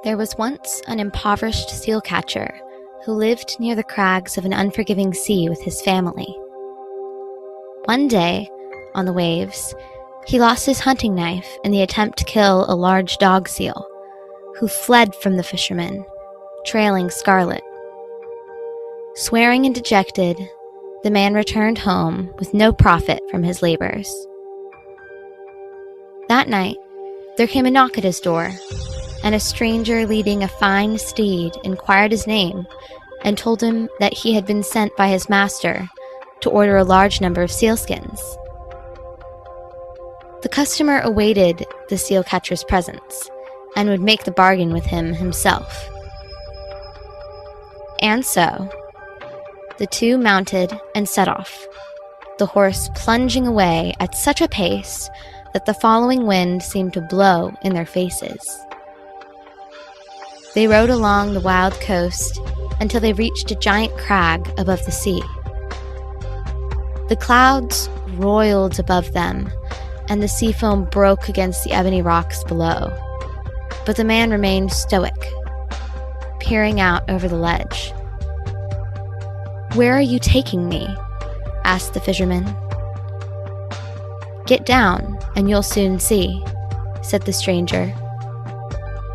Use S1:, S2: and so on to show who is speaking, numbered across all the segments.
S1: There was once an impoverished seal catcher who lived near the crags of an unforgiving sea with his family. One day, on the waves, he lost his hunting knife in the attempt to kill a large dog seal, who fled from the fisherman, trailing scarlet. Swearing and dejected, the man returned home with no profit from his labors. That night, there came a knock at his door, and a stranger leading a fine steed inquired his name and told him that he had been sent by his master to order a large number of sealskins. The customer awaited the seal catcher's presence and would make the bargain with him himself. And so, the two mounted and set off, the horse plunging away at such a pace that the following wind seemed to blow in their faces. They rode along the wild coast until they reached a giant crag above the sea. The clouds roiled above them, and the sea foam broke against the ebony rocks below. But the man remained stoic, peering out over the ledge. "Where are you taking me?" asked the fisherman. "Get down, and you'll soon see," said the stranger.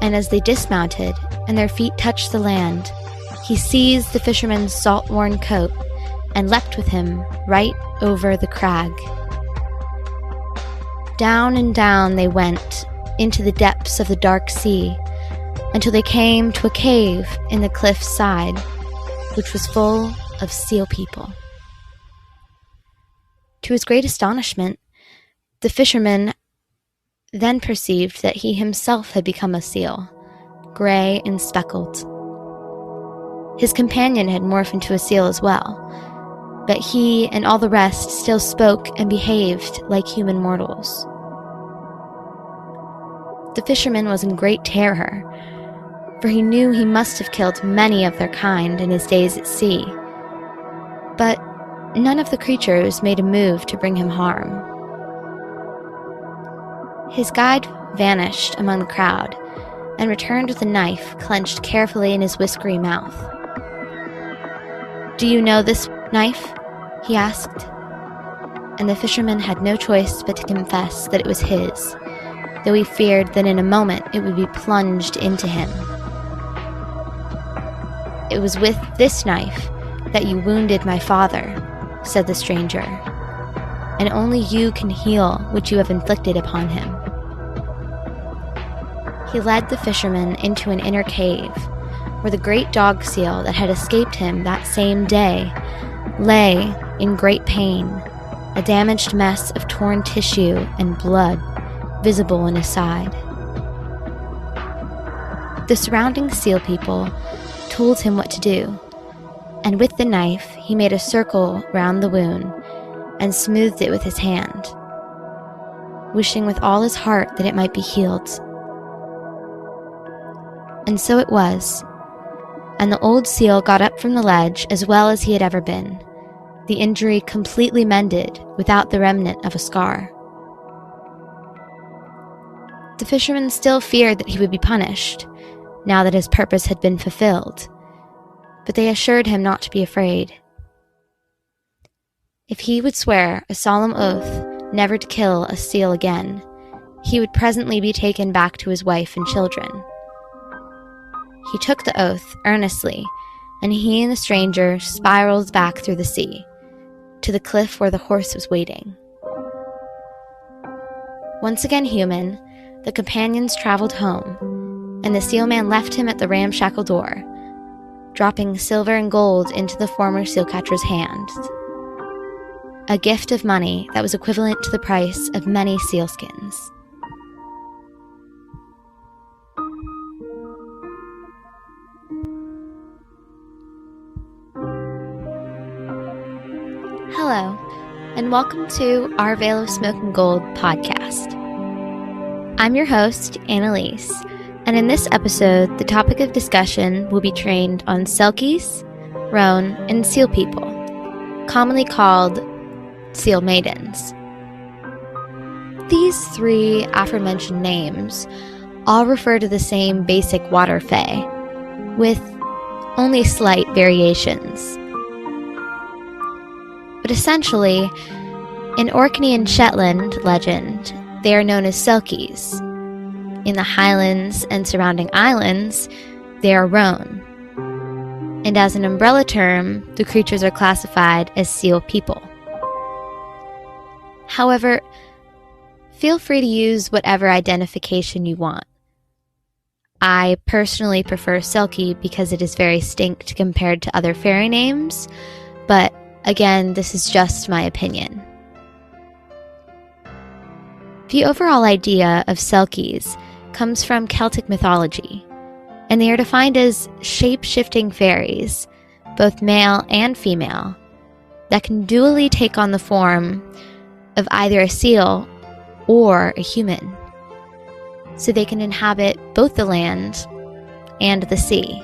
S1: And as they dismounted and their feet touched the land, he seized the fisherman's salt-worn coat and leapt with him right over the crag. Down and down they went into the depths of the dark sea until they came to a cave in the cliff's side, which was full of seal people. To his great astonishment, the fisherman then perceived that he himself had become a seal, gray and speckled. His companion had morphed into a seal as well, but he and all the rest still spoke and behaved like human mortals. The fisherman was in great terror, for he knew he must have killed many of their kind in his days at sea. But none of the creatures made a move to bring him harm. His guide vanished among the crowd and returned with a knife clenched carefully in his whiskery mouth. "Do you know this knife?" he asked. And the fisherman had no choice but to confess that it was his, though he feared that in a moment it would be plunged into him. "It was with this knife that you wounded my father," said the stranger, "and only you can heal what you have inflicted upon him." He led the fisherman into an inner cave, where the great dog seal that had escaped him that same day lay in great pain, a damaged mess of torn tissue and blood visible in his side. The surrounding seal people told him what to do, and with the knife he made a circle round the wound and smoothed it with his hand, wishing with all his heart that it might be healed. And so it was, and the old seal got up from the ledge as well as he had ever been, the injury completely mended without the remnant of a scar. The fisherman still feared that he would be punished, now that his purpose had been fulfilled, but they assured him not to be afraid. If he would swear a solemn oath never to kill a seal again, he would presently be taken back to his wife and children. He took the oath earnestly, and he and the stranger spiraled back through the sea, to the cliff where the horse was waiting. Once again human, the companions traveled home, and the sealman left him at the ramshackle door, dropping silver and gold into the former seal catcher's hands, a gift of money that was equivalent to the price of many sealskins. Hello, and welcome to Our Veil of Smoke and Gold podcast. I'm your host, Annalise, and in this episode, the topic of discussion will be trained on Selkies, roan, and seal people, commonly called seal maidens. These three aforementioned names all refer to the same basic water fae, with only slight variations. But essentially, in Orkney and Shetland legend, they are known as Selkies. In the Highlands and surrounding islands, they are roan. And as an umbrella term, the creatures are classified as seal people. However, feel free to use whatever identification you want. I personally prefer Selkie because it is very distinct compared to other fairy names, but again, this is just my opinion. The overall idea of Selkies comes from Celtic mythology, and they are defined as shape-shifting fairies, both male and female, that can dually take on the form of either a seal or a human, so they can inhabit both the land and the sea.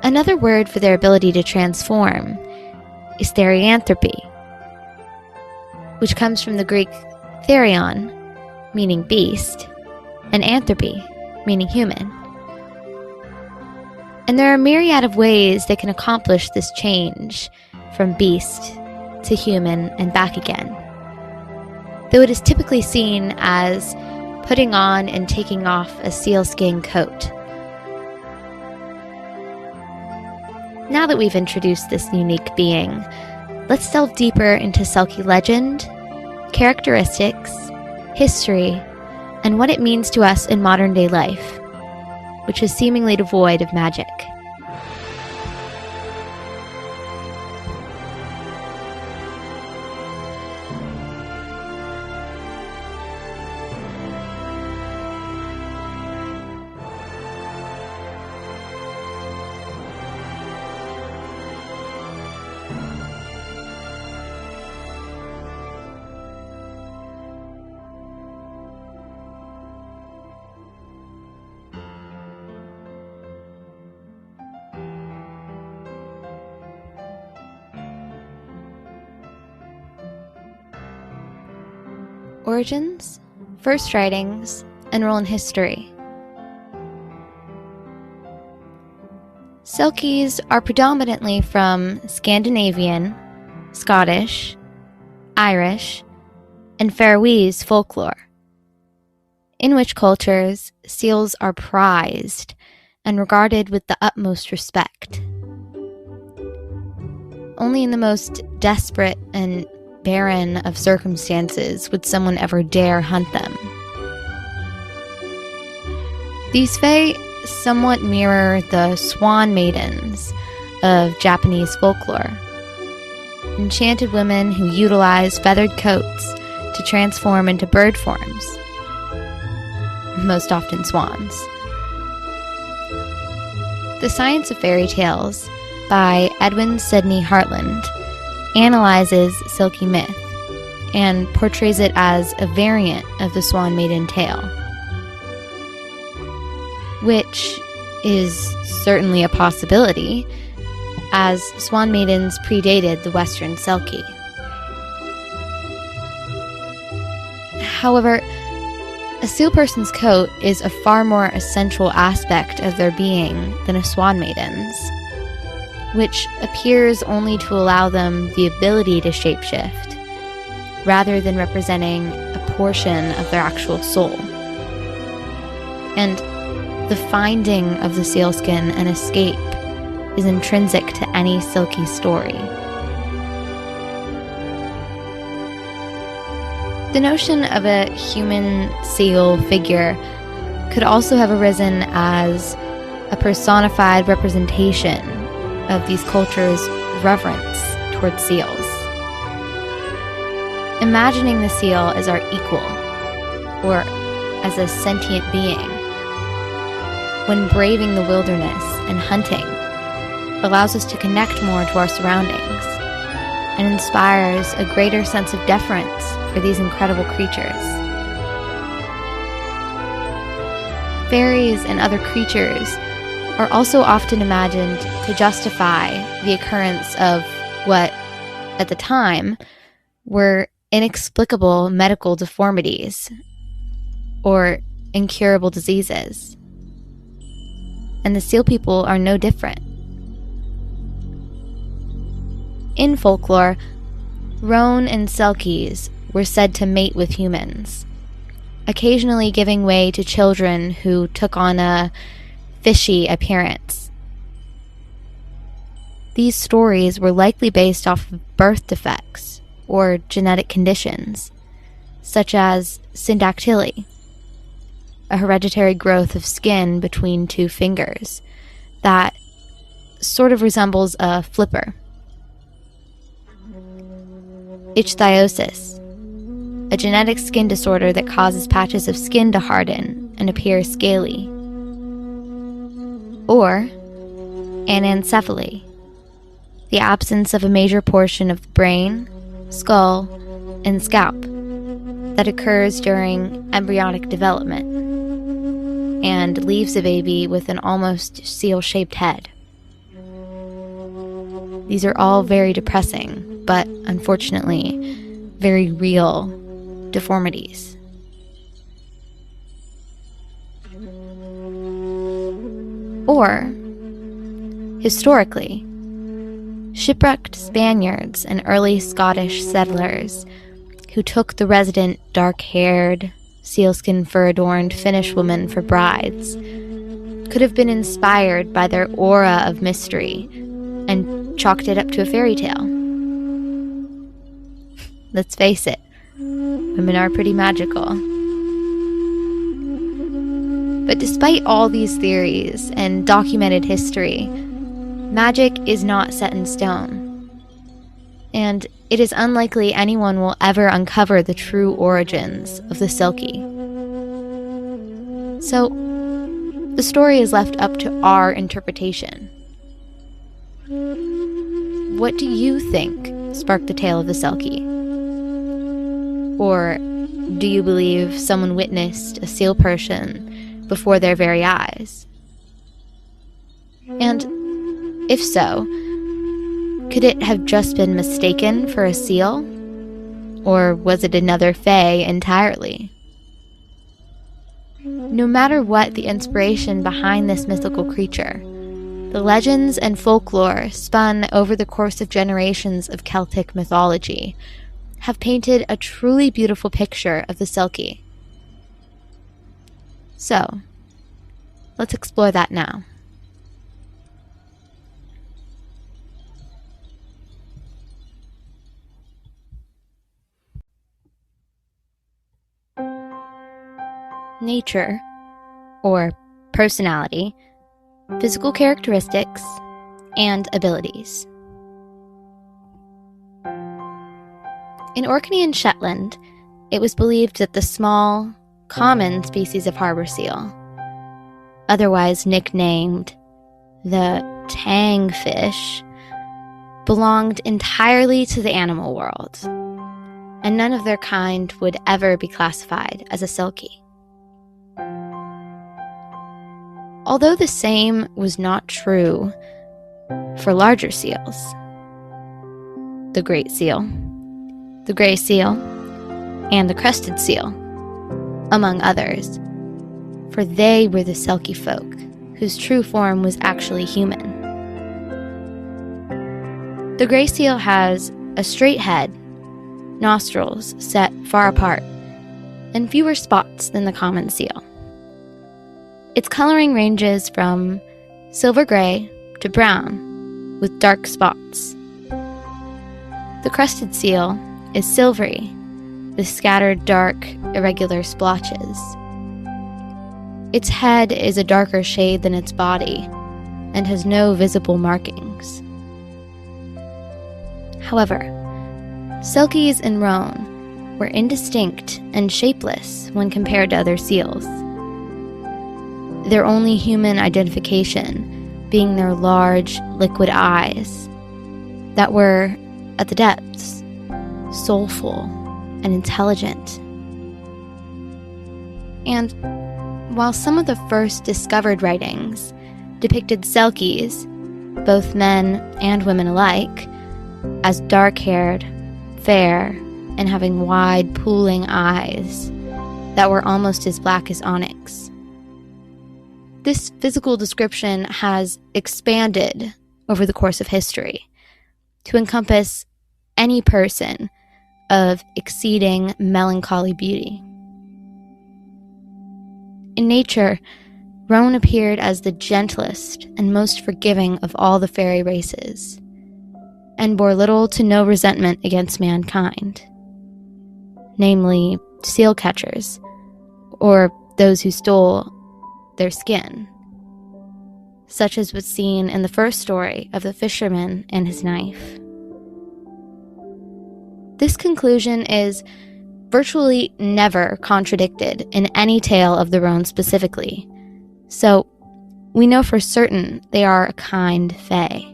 S1: Another word for their ability to transform is therianthropy, which comes from the Greek therion, meaning beast, and anthropy, meaning human. And there are a myriad of ways they can accomplish this change from beast to human and back again, though it is typically seen as putting on and taking off a sealskin coat. Now that we've introduced this unique being, let's delve deeper into Selkie legend, characteristics, history, and what it means to us in modern-day life, which is seemingly devoid of magic. Origins, first writings, and role in history. Selkies are predominantly from Scandinavian, Scottish, Irish, and Faroese folklore, in which cultures seals are prized and regarded with the utmost respect. Only in the most desperate and barren of circumstances would someone ever dare hunt them. These fae somewhat mirror the swan maidens of Japanese folklore, enchanted women who utilize feathered coats to transform into bird forms, most often swans. The Science of Fairy Tales by Edwin Sidney Hartland analyzes Selkie myth and portrays it as a variant of the Swan Maiden tale, which is certainly a possibility, as Swan Maidens predated the Western Selkie. However, a seal person's coat is a far more essential aspect of their being than a Swan Maiden's, which appears only to allow them the ability to shapeshift, rather than representing a portion of their actual soul. And the finding of the sealskin and escape is intrinsic to any Selkie story. The notion of a human seal figure could also have arisen as a personified representation of these cultures' reverence towards seals. Imagining the seal as our equal, or as a sentient being, when braving the wilderness and hunting, allows us to connect more to our surroundings and inspires a greater sense of deference for these incredible creatures. Fairies and other creatures are also often imagined to justify the occurrence of what, at the time, were inexplicable medical deformities, or incurable diseases. And the seal people are no different. In folklore, roan and selkies were said to mate with humans, occasionally giving way to children who took on a fishy appearance. These stories were likely based off of birth defects or genetic conditions, such as syndactyly, a hereditary growth of skin between two fingers that sort of resembles a flipper. Ichthyosis, a genetic skin disorder that causes patches of skin to harden and appear scaly. Or anencephaly, the absence of a major portion of the brain, skull, and scalp that occurs during embryonic development and leaves a baby with an almost seal-shaped head. These are all very depressing, but unfortunately, very real deformities. Or, historically, shipwrecked Spaniards and early Scottish settlers who took the resident dark-haired, sealskin fur-adorned Finnish women for brides could have been inspired by their aura of mystery and chalked it up to a fairy tale. Let's face it, women are pretty magical. But despite all these theories and documented history, magic is not set in stone, and it is unlikely anyone will ever uncover the true origins of the Selkie. So, the story is left up to our interpretation. What do you think sparked the tale of the Selkie? Or do you believe someone witnessed a seal person before their very eyes? And if so, could it have just been mistaken for a seal? Or was it another fae entirely? No matter what the inspiration behind this mythical creature, the legends and folklore spun over the course of generations of Celtic mythology have painted a truly beautiful picture of the Selkie. So, let's explore that now. Nature, or personality, physical characteristics, and abilities. In Orkney and Shetland, it was believed that the small, common species of harbor seal, otherwise nicknamed the tangfish, belonged entirely to the animal world, and none of their kind would ever be classified as a Selkie. Although the same was not true for larger seals, the great seal, the gray seal, and the crested seal, among others, for they were the Selkie folk, whose true form was actually human. The gray seal has a straight head, nostrils set far apart, and fewer spots than the common seal. Its coloring ranges from silver gray to brown, with dark spots. The crested seal is silvery, with scattered dark, irregular splotches. Its head is a darker shade than its body, and has no visible markings. However, Selkies and roan were indistinct and shapeless when compared to other seals. Their only human identification being their large, liquid eyes that were, at the depths, soulful and intelligent. And while some of the first discovered writings depicted Selkies, both men and women alike, as dark-haired, fair, and having wide, pooling eyes, that were almost as black as onyx. This physical description has expanded over the course of history to encompass any person of exceeding melancholy beauty. In nature, Roan appeared as the gentlest and most forgiving of all the fairy races, and bore little to no resentment against mankind, namely seal catchers, or those who stole their skin, such as was seen in the first story of the fisherman and his knife. This conclusion is virtually never contradicted in any tale of the Roan specifically, so we know for certain they are a kind fae.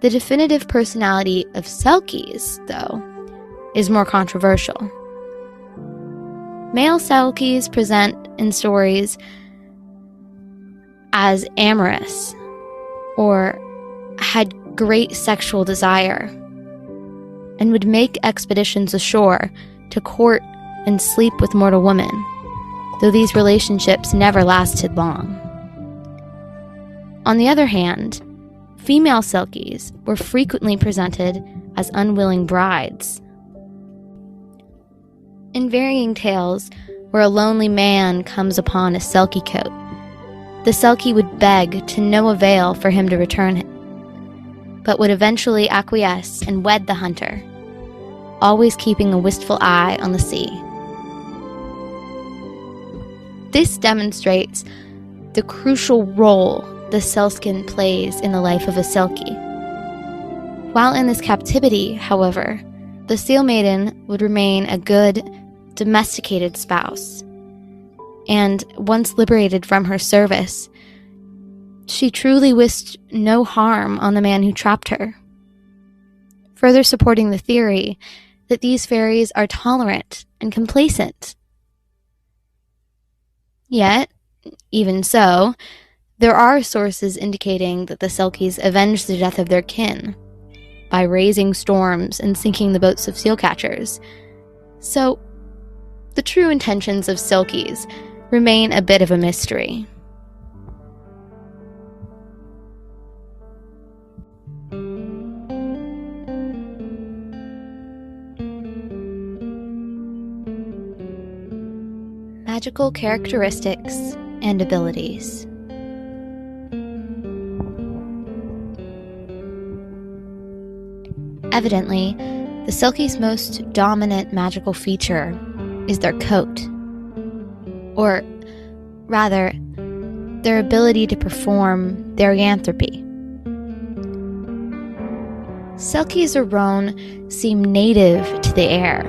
S1: The definitive personality of Selkies, though, is more controversial. Male Selkies present in stories as amorous or had great sexual desire and would make expeditions ashore to court and sleep with mortal women, though these relationships never lasted long. On the other hand, female Selkies were frequently presented as unwilling brides. In varying tales where a lonely man comes upon a Selkie coat, the Selkie would beg to no avail for him to return him, but would eventually acquiesce and wed the hunter, always keeping a wistful eye on the sea. This demonstrates the crucial role the sealskin plays in the life of a Selkie. While in this captivity, however, the seal maiden would remain a good, domesticated spouse, and once liberated from her service, she truly wished no harm on the man who trapped her, further supporting the theory that these fairies are tolerant and complacent. Yet, even so, there are sources indicating that the Selkies avenged the death of their kin by raising storms and sinking the boats of seal catchers. So, the true intentions of Selkies remain a bit of a mystery. Magical characteristics and abilities. Evidently, the Selkies' most dominant magical feature is their coat, or rather, their ability to perform therianthropy. Selkies or Roan seem native to the air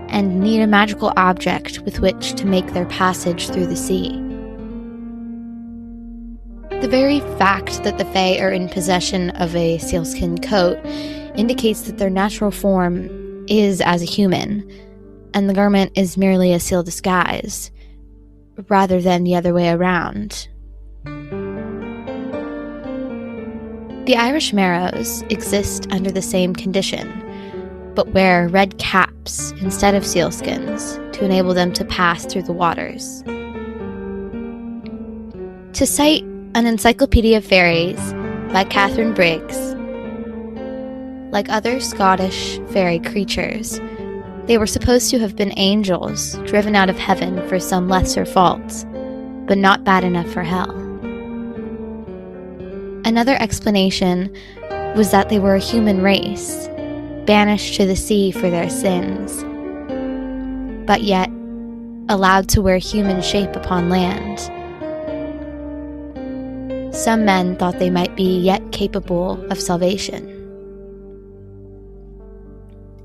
S1: and need a magical object with which to make their passage through the sea. The very fact that the Fae are in possession of a sealskin coat indicates that their natural form is as a human, and the garment is merely a seal disguise, rather than the other way around. The Irish Marrows exist under the same condition, but wear red caps instead of sealskins to enable them to pass through the waters. To cite an Encyclopedia of Fairies by Catherine Briggs, like other Scottish fairy creatures, they were supposed to have been angels driven out of heaven for some lesser faults, but not bad enough for hell. Another explanation was that they were a human race, banished to the sea for their sins, but yet allowed to wear human shape upon land. Some men thought they might be yet capable of salvation.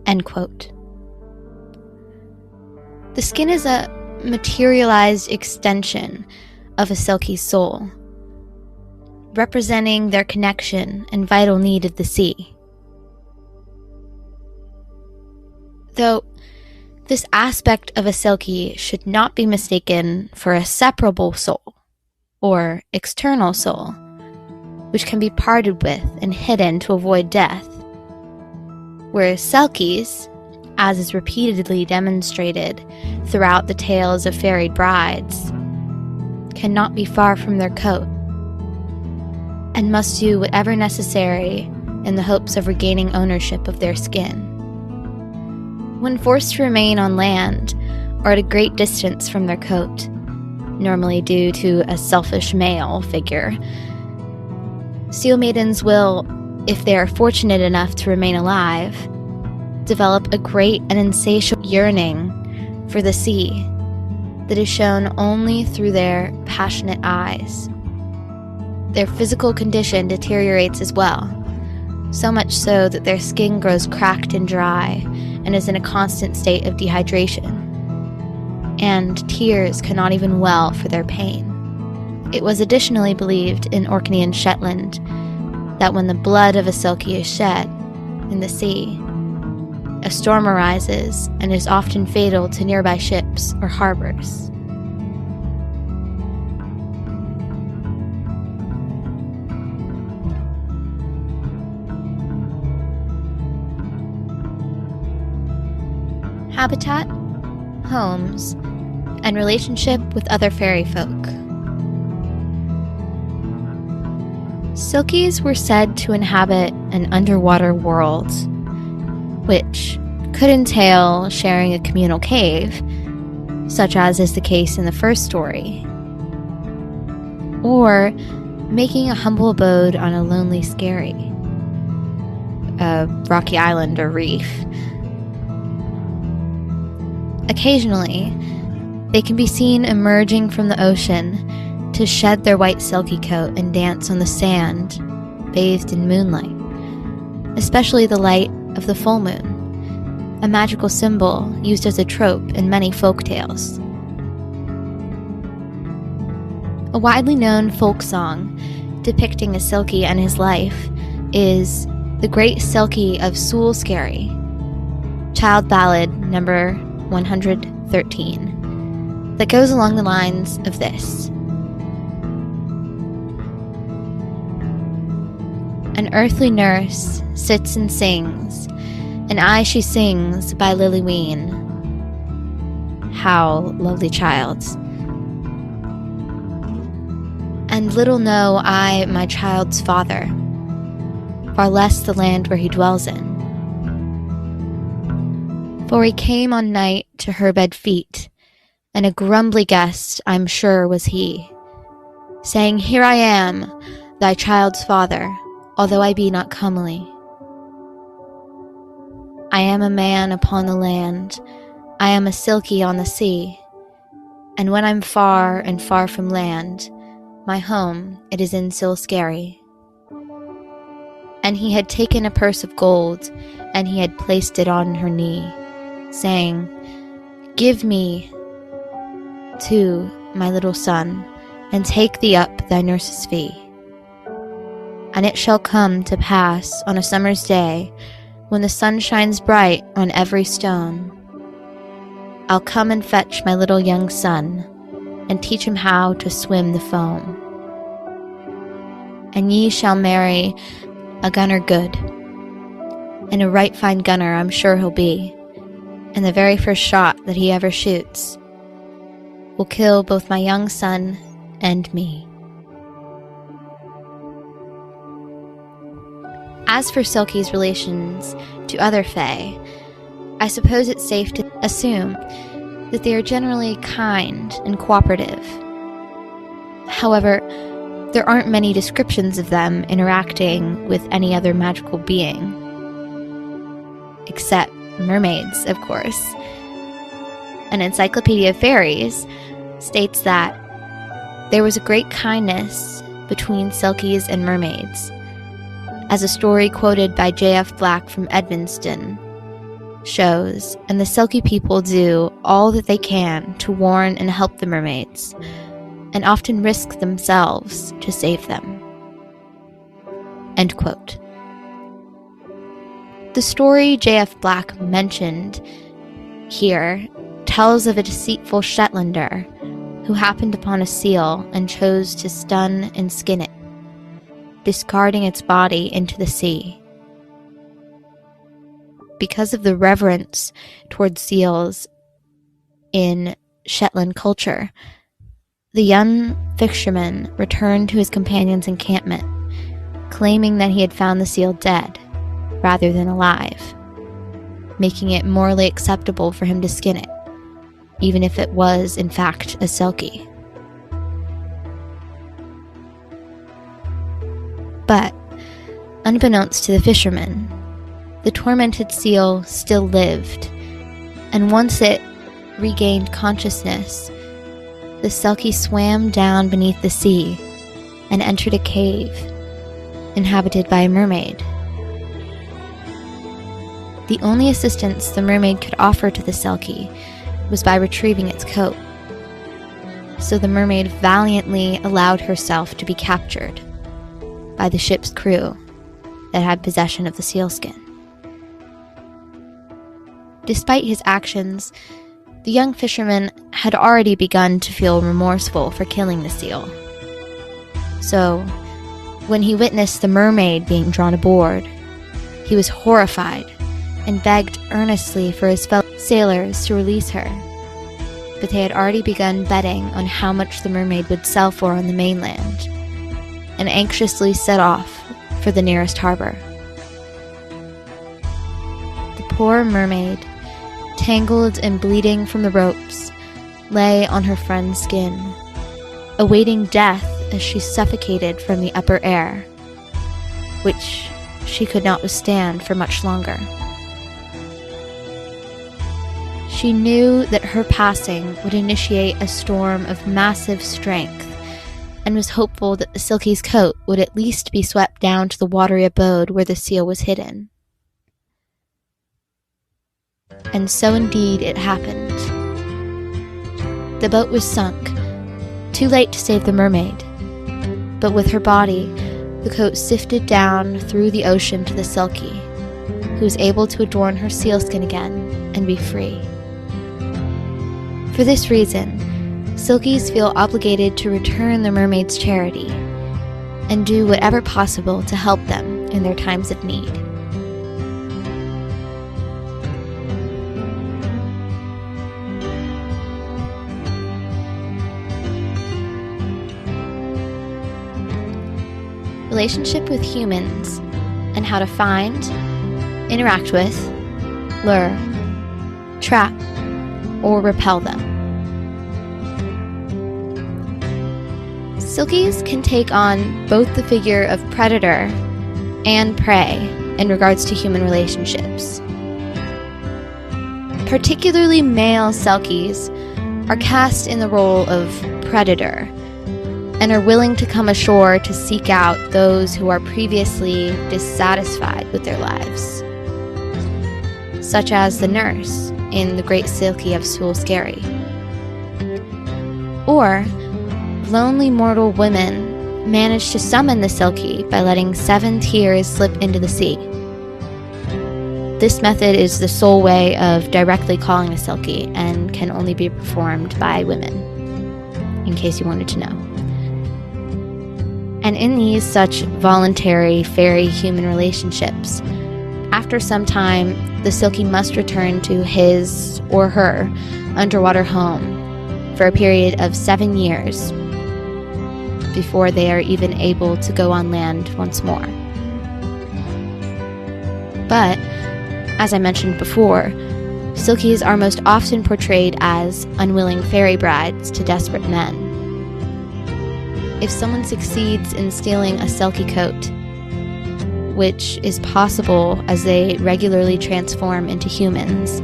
S1: End quote. The skin is a materialized extension of a Selkie's soul, representing their connection and vital need of the sea. Though this aspect of a Selkie should not be mistaken for a separable soul, or external soul, which can be parted with and hidden to avoid death, whereas Selkies, as is repeatedly demonstrated throughout the tales of fairy brides, cannot be far from their coat, and must do whatever necessary in the hopes of regaining ownership of their skin. When forced to remain on land or at a great distance from their coat, normally due to a selfish male figure, seal maidens will, if they are fortunate enough to remain alive, develop a great and insatiable yearning for the sea that is shown only through their passionate eyes. Their physical condition deteriorates as well, so much so that their skin grows cracked and dry and is in a constant state of dehydration, and tears cannot even well for their pain. It was additionally believed in Orkney and Shetland that when the blood of a Selkie is shed in the sea, a storm arises and is often fatal to nearby ships or harbors. Habitat, homes, and relationship with other fairy folk. Selkies were said to inhabit an underwater world, which could entail sharing a communal cave, such as is the case in the first story, or making a humble abode on a lonely skerry, a rocky island or reef. Occasionally, they can be seen emerging from the ocean to shed their white silky coat and dance on the sand, bathed in moonlight, especially the light of the full moon, a magical symbol used as a trope in many folk tales. A widely known folk song depicting a Selkie and his life is The Great Selkie of Sool Skerry, Child Ballad number 113, that goes along the lines of this. An earthly nurse sits and sings, and aye she sings by Lily Ween. How lovely child! And little know I my child's father, far less the land where he dwells in. For he came on night to her bed feet, and a grumbly guest, I'm sure, was he, saying, Here I am, thy child's father, although I be not comely. I am a man upon the land, I am a Selkie on the sea, and when I'm far and far from land, my home it is in Sool Skerry. And he had taken a purse of gold, and he had placed it on her knee, saying, Give me, too, my little son, and take thee up thy nurse's fee. And it shall come to pass on a summer's day, when the sun shines bright on every stone, I'll come and fetch my little young son, and teach him how to swim the foam. And ye shall marry a gunner good, and a right fine gunner I'm sure he'll be, and the very first shot that he ever shoots will kill both my young son and me. As for Selkie's relations to other fae, I suppose it's safe to assume that they are generally kind and cooperative. However, there aren't many descriptions of them interacting with any other magical being, except mermaids, of course. An Encyclopedia of Fairies states that there was a great kindness between Selkies and mermaids, as a story quoted by J.F. Black from Edmundston shows, and the Selkie people do all that they can to warn and help the mermaids, and often risk themselves to save them. End quote. The story J.F. Black mentioned here tells of a deceitful Shetlander who happened upon a seal and chose to stun and skin it, discarding its body into the sea. because of the reverence towards seals in Shetland culture, the young fisherman returned to his companion's encampment, claiming that he had found the seal dead rather than alive, making it morally acceptable for him to skin it, even if it was, in fact, a Selkie. But, unbeknownst to the fisherman, the tormented seal still lived, and once it regained consciousness, the Selkie swam down beneath the sea and entered a cave inhabited by a mermaid. The only assistance the mermaid could offer to the Selkie was by retrieving its coat, so the mermaid valiantly allowed herself to be captured by the ship's crew that had possession of the sealskin. Despite his actions, the young fisherman had already begun to feel remorseful for killing the seal. So, when he witnessed the mermaid being drawn aboard, he was horrified and begged earnestly for his fellow sailors to release her. But they had already begun betting on how much the mermaid would sell for on the mainland, and anxiously set off for the nearest harbor. The poor mermaid, tangled and bleeding from the ropes, lay on her friend's skin, awaiting death as she suffocated from the upper air, which she could not withstand for much longer. She knew that her passing would initiate a storm of massive strength, and was hopeful that the Selkie's coat would at least be swept down to the watery abode where the seal was hidden. And so indeed it happened. The boat was sunk, too late to save the mermaid, but with her body, the coat sifted down through the ocean to the Selkie, who was able to adorn her sealskin again and be free. For this reason, Selkies feel obligated to return the mermaid's charity and do whatever possible to help them in their times of need. Relationship with humans and how to find, interact with, lure, trap, or repel them. Selkies can take on both the figure of predator and prey in regards to human relationships. Particularly male Selkies are cast in the role of predator and are willing to come ashore to seek out those who are previously dissatisfied with their lives, such as the nurse in The Great Selkie of Sewell-Skerry, or lonely mortal women manage to summon the Selkie by letting 7 tears slip into the sea. This method is the sole way of directly calling a Selkie and can only be performed by women, in case you wanted to know. And in these such voluntary fairy-human relationships, after some time, the Selkie must return to his or her underwater home for a period of 7 years before they are even able to go on land once more. But, as I mentioned before, Selkies are most often portrayed as unwilling fairy brides to desperate men. If someone succeeds in stealing a Selkie coat, which is possible as they regularly transform into humans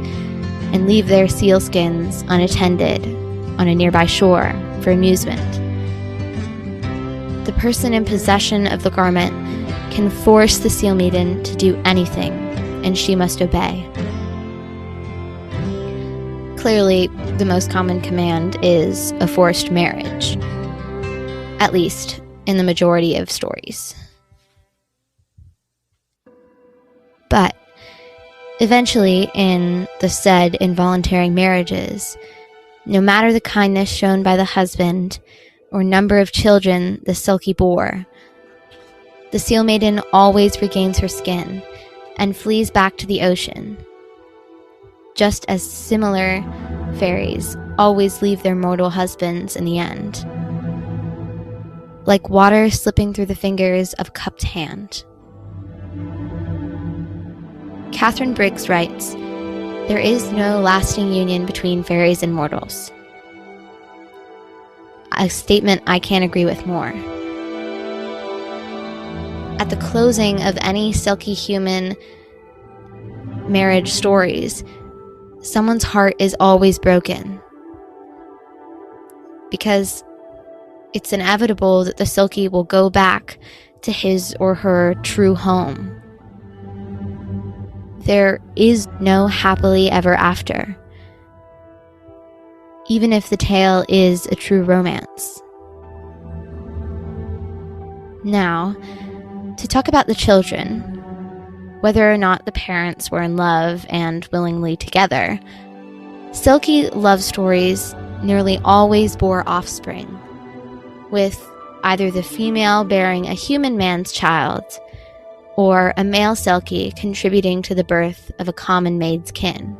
S1: and leave their sealskins unattended on a nearby shore for amusement, the person in possession of the garment can force the seal maiden to do anything, and she must obey. Clearly, the most common command is a forced marriage, at least in the majority of stories. But eventually, in the said involuntary marriages, no matter the kindness shown by the husband or number of children the Selkie bore, the seal maiden always regains her skin and flees back to the ocean, just as similar fairies always leave their mortal husbands in the end, like water slipping through the fingers of a cupped hand. Catherine Briggs writes, "There is no lasting union between fairies and mortals." A statement I can't agree with more. At the closing of any Selkie human marriage stories, someone's heart is always broken, because it's inevitable that the Selkie will go back to his or her true home. There is no happily ever after, even if the tale is a true romance. Now, to talk about the children, whether or not the parents were in love and willingly together, Selkie love stories nearly always bore offspring, with either the female bearing a human man's child or a male Selkie contributing to the birth of a common maid's kin.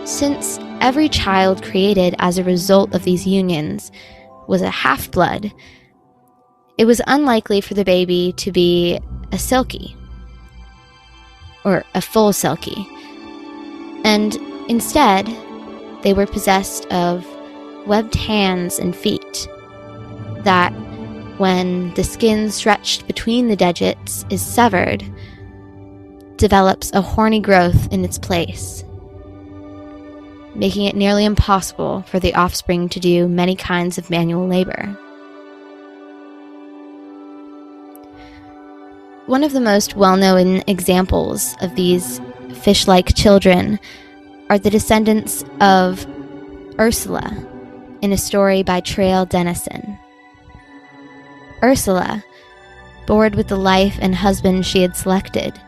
S1: Since every child created as a result of these unions was a half-blood, it was unlikely for the baby to be a Selkie, or a full Selkie, and instead they were possessed of webbed hands and feet that, when the skin stretched between the digits is severed, develops a horny growth in its place, making it nearly impossible for the offspring to do many kinds of manual labor. One of the most well-known examples of these fish-like children are the descendants of Ursula in a story by Trail Dennison. Ursula, bored with the life and husband she had selected,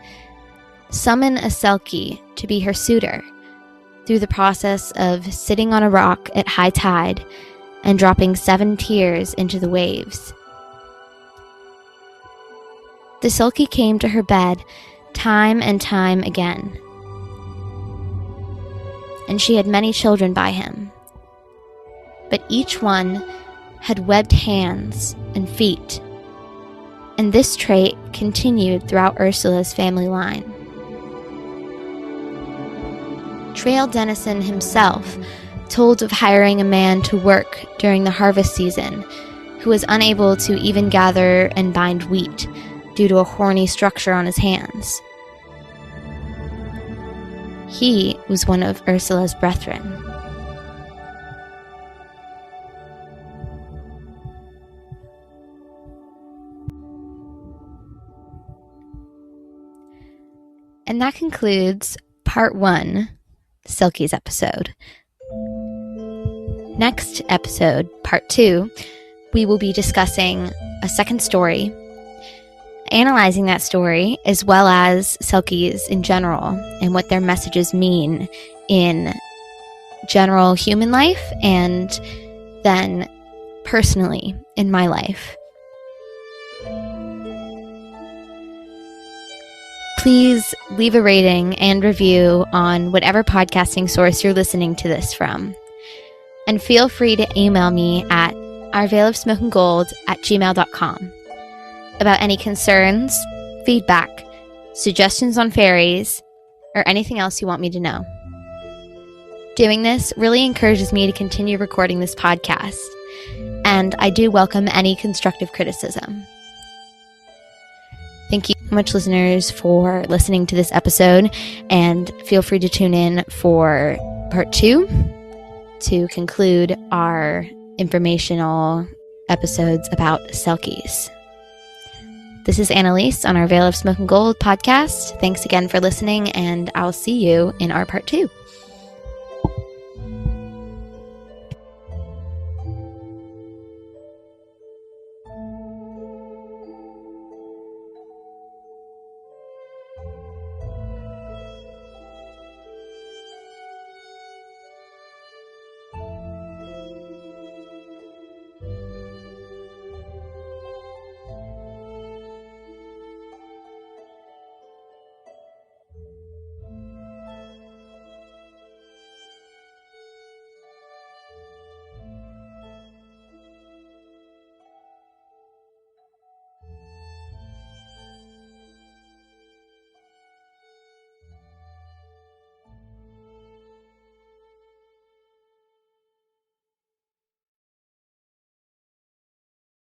S1: summoned a Selkie to be her suitor through the process of sitting on a rock at high tide and dropping 7 tears into the waves. The Selkie came to her bed time and time again, and she had many children by him, but each one had webbed hands and feet, and this trait continued throughout Ursula's family line. Trail Dennison himself told of hiring a man to work during the harvest season who was unable to even gather and bind wheat due to a horny structure on his hands. He was one of Ursula's brethren. And that concludes part 1, Selkies episode. Next episode, part 2, we will be discussing a second story, analyzing that story, as well as Selkies in general and what their messages mean in general human life and then personally in my life. Please leave a rating and review on whatever podcasting source you're listening to this from. And feel free to email me at ourveilofsmokeandgold@gmail.com about any concerns, feedback, suggestions on fairies, or anything else you want me to know. Doing this really encourages me to continue recording this podcast, and I do welcome any constructive criticism. Thank you so much, listeners, for listening to this episode, and feel free to tune in for part 2 to conclude our informational episodes about Selkies. This is Annalise on our Veil of Smoke and Gold podcast. Thanks again for listening, and I'll see you in our part 2.